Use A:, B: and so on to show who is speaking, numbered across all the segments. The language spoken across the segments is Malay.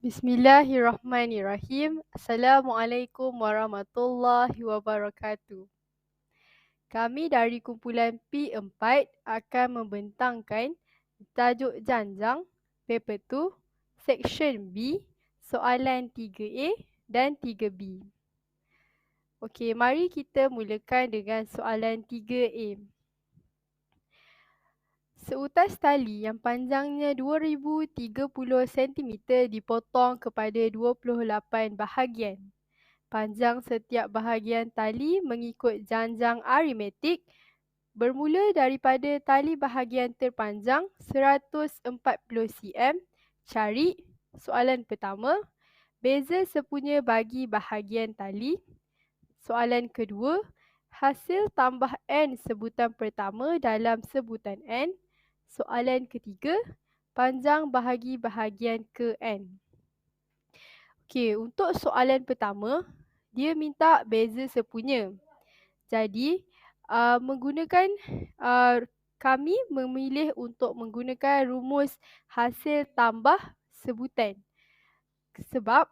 A: Bismillahirrahmanirrahim. Assalamualaikum warahmatullahi wabarakatuh. Kami dari kumpulan P4 akan membentangkan tajuk janjang paper 2 section B soalan 3A dan 3B. Okey, mari kita mulakan dengan soalan 3A. Seutas tali yang panjangnya 2030 cm dipotong kepada 28 bahagian. Panjang setiap bahagian tali mengikut janjang aritmetik bermula daripada tali bahagian terpanjang 140 cm. Cari soalan pertama, beza sepunya bagi bahagian tali. Soalan kedua, hasil tambah N sebutan pertama dalam sebutan N. Soalan ketiga, panjang bahagi bahagian ke N. Okey, untuk soalan pertama, dia minta beza sepunya. Jadi, kami memilih untuk menggunakan rumus hasil tambah sebutan. Sebab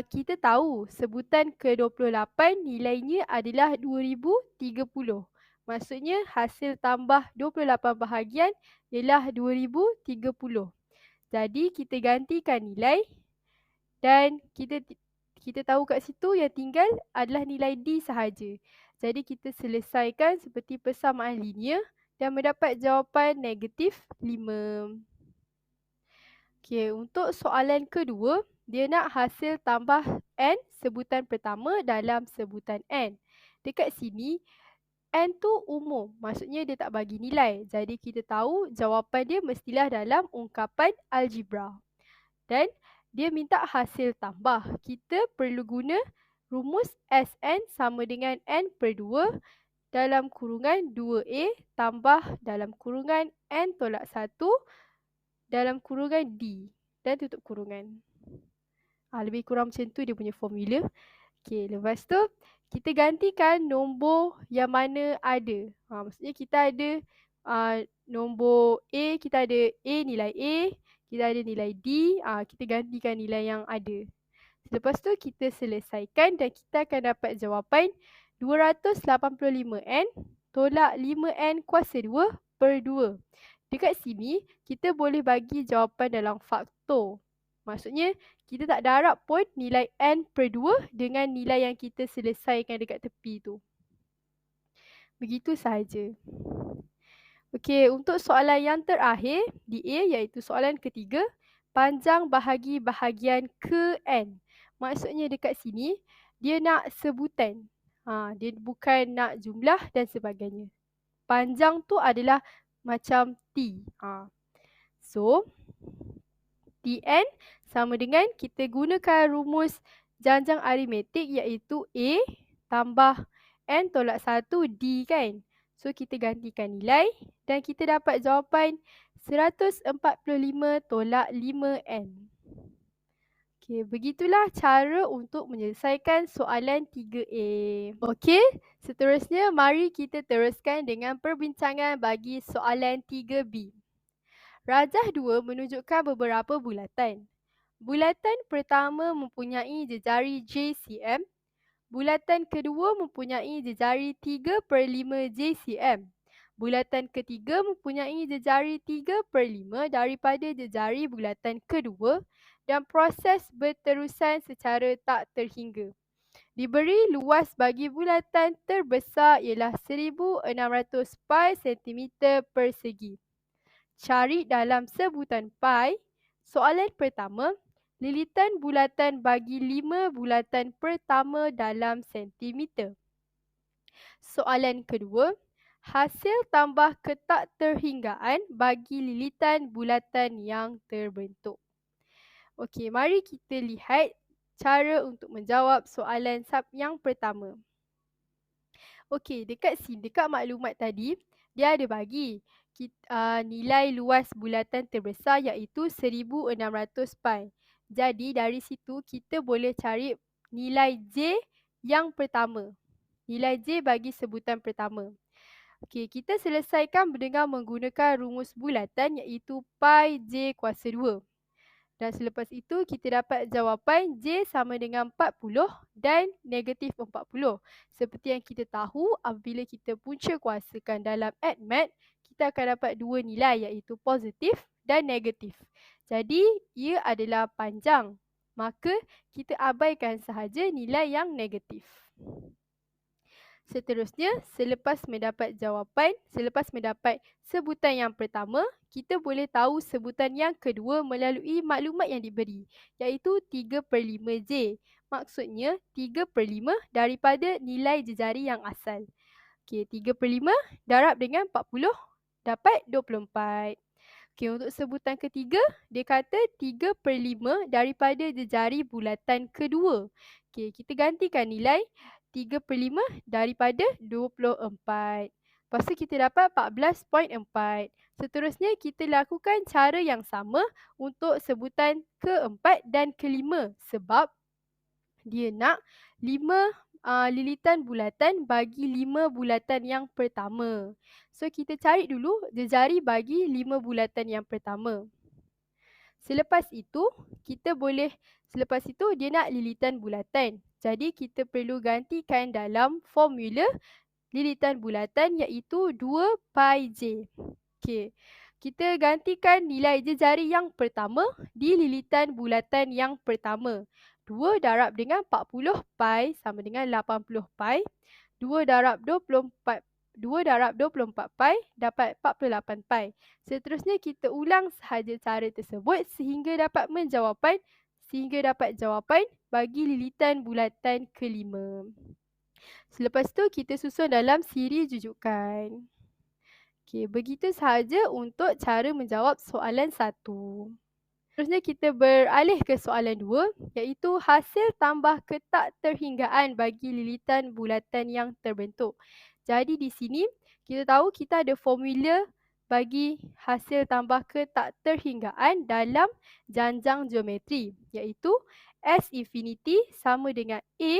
A: kita tahu sebutan ke-28 nilainya adalah 2030. Maksudnya hasil tambah 28 bahagian ialah 2030. Jadi kita gantikan nilai dan kita tahu kat situ yang tinggal adalah nilai D sahaja. Jadi kita selesaikan seperti persamaan linear dan mendapat jawapan negatif 5. Okey, untuk soalan kedua, dia nak hasil tambah N sebutan pertama dalam sebutan N. Dekat sini, N tu umum, maksudnya dia tak bagi nilai. Jadi kita tahu jawapan dia mestilah dalam ungkapan algebra. Dan dia minta hasil tambah. Kita perlu guna rumus Sn sama dengan N per 2 dalam kurungan 2A tambah dalam kurungan N tolak 1 dalam kurungan D dan tutup kurungan. Lebih kurang macam tu dia punya formula. Okey, lepas tu kita gantikan nombor yang mana ada. Maksudnya kita ada nombor A, kita ada A nilai A, kita ada nilai D, kita gantikan nilai yang ada. Lepas tu kita selesaikan dan kita akan dapat jawapan 285N tolak 5N kuasa 2 per 2. Dekat sini, kita boleh bagi jawapan dalam faktor. Maksudnya, kita tak darab pun nilai N per 2 dengan nilai yang kita selesaikan dekat tepi tu. Begitu sahaja. Okey, untuk soalan yang terakhir di A iaitu soalan ketiga, panjang bahagi bahagian ke N. Maksudnya dekat sini, dia nak sebutan. Dia bukan nak jumlah dan sebagainya. Panjang tu adalah macam T. So, Tn sama dengan kita gunakan rumus janjang aritmetik iaitu A tambah N tolak 1 D kan. So, kita gantikan nilai dan kita dapat jawapan 145 tolak 5N. Okey, begitulah cara untuk menyelesaikan soalan 3A. Okey, seterusnya mari kita teruskan dengan perbincangan bagi soalan 3B. Rajah 2 menunjukkan beberapa bulatan. Bulatan pertama mempunyai jejari JCM. Bulatan kedua mempunyai jejari 3/5 JCM. Bulatan ketiga mempunyai jejari 3/5 daripada jejari bulatan kedua dan proses berterusan secara tak terhingga. Diberi luas bagi bulatan terbesar ialah 1600 pi cm persegi. Cari dalam sebutan pi. Soalan pertama, lilitan bulatan bagi 5 bulatan pertama dalam sentimeter. Soalan kedua, hasil tambah ketak terhinggaan bagi lilitan bulatan yang terbentuk. Okey, mari kita lihat cara untuk menjawab soalan yang pertama. Okey, dekat sini, dekat maklumat tadi, dia ada bagi nilai luas bulatan terbesar iaitu 1600 pi. Jadi dari situ kita boleh cari nilai J yang pertama. Nilai J bagi sebutan pertama. Okey, kita selesaikan dengan menggunakan rumus bulatan iaitu pi J kuasa 2. Dan selepas itu kita dapat jawapan J sama dengan 40 dan negatif 40. Seperti yang kita tahu, apabila kita punca kuasakan dalam AddMath, kita akan dapat dua nilai iaitu positif dan negatif. Jadi, ia adalah panjang. Maka, kita abaikan sahaja nilai yang negatif. Seterusnya, selepas mendapat sebutan yang pertama, kita boleh tahu sebutan yang kedua melalui maklumat yang diberi, iaitu 3/5J. Maksudnya, 3/5 daripada nilai jejari yang asal. Okey, 3/5 darab dengan 40 dapat 24. Okey, untuk sebutan ketiga, dia kata 3/5 daripada jejari bulatan kedua. Okey, kita gantikan nilai 3/5 daripada 24. Lepas tu kita dapat 14.4. Seterusnya kita lakukan cara yang sama untuk sebutan keempat dan kelima sebab dia nak 5 lilitan bulatan bagi 5 bulatan yang pertama. So kita cari dulu jejari bagi 5 bulatan yang pertama. Selepas itu dia nak lilitan bulatan. Jadi kita perlu gantikan dalam formula lilitan bulatan iaitu 2 pi j. Okey. Kita gantikan nilai jejari yang pertama di lilitan bulatan yang pertama. 2 darab dengan 40 pi sama dengan 80 pi. 2 darab 24 pi dapat 48 pi. Seterusnya kita ulang sahaja cara tersebut sehingga dapat jawapan bagi lilitan bulatan kelima. Selepas tu kita susun dalam siri jujukan. Okey, begitu sahaja untuk cara menjawab soalan 1. Seterusnya kita beralih ke soalan 2 iaitu hasil tambah ketak terhinggaan bagi lilitan bulatan yang terbentuk. Jadi di sini kita tahu kita ada formula bagi hasil tambah ketak terhinggaan dalam janjang geometri iaitu S infinity sama dengan A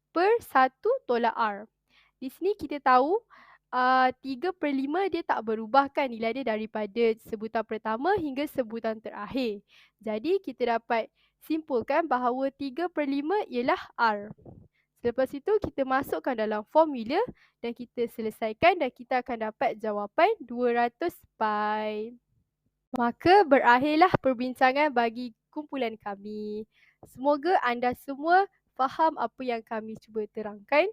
A: per 1 tolak R. Di sini kita tahu 3/5 dia tak berubah kan nilai dia daripada sebutan pertama hingga sebutan terakhir. Jadi kita dapat simpulkan bahawa 3/5 ialah R. Selepas itu kita masukkan dalam formula dan kita selesaikan dan kita akan dapat jawapan 200 pi. Maka berakhirlah perbincangan bagi kumpulan kami. Semoga anda semua faham apa yang kami cuba terangkan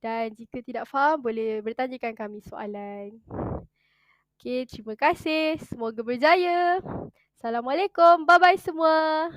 A: dan jika tidak faham boleh bertanyakan kami soalan. Okey, terima kasih. Semoga berjaya. Assalamualaikum. Bye-bye semua.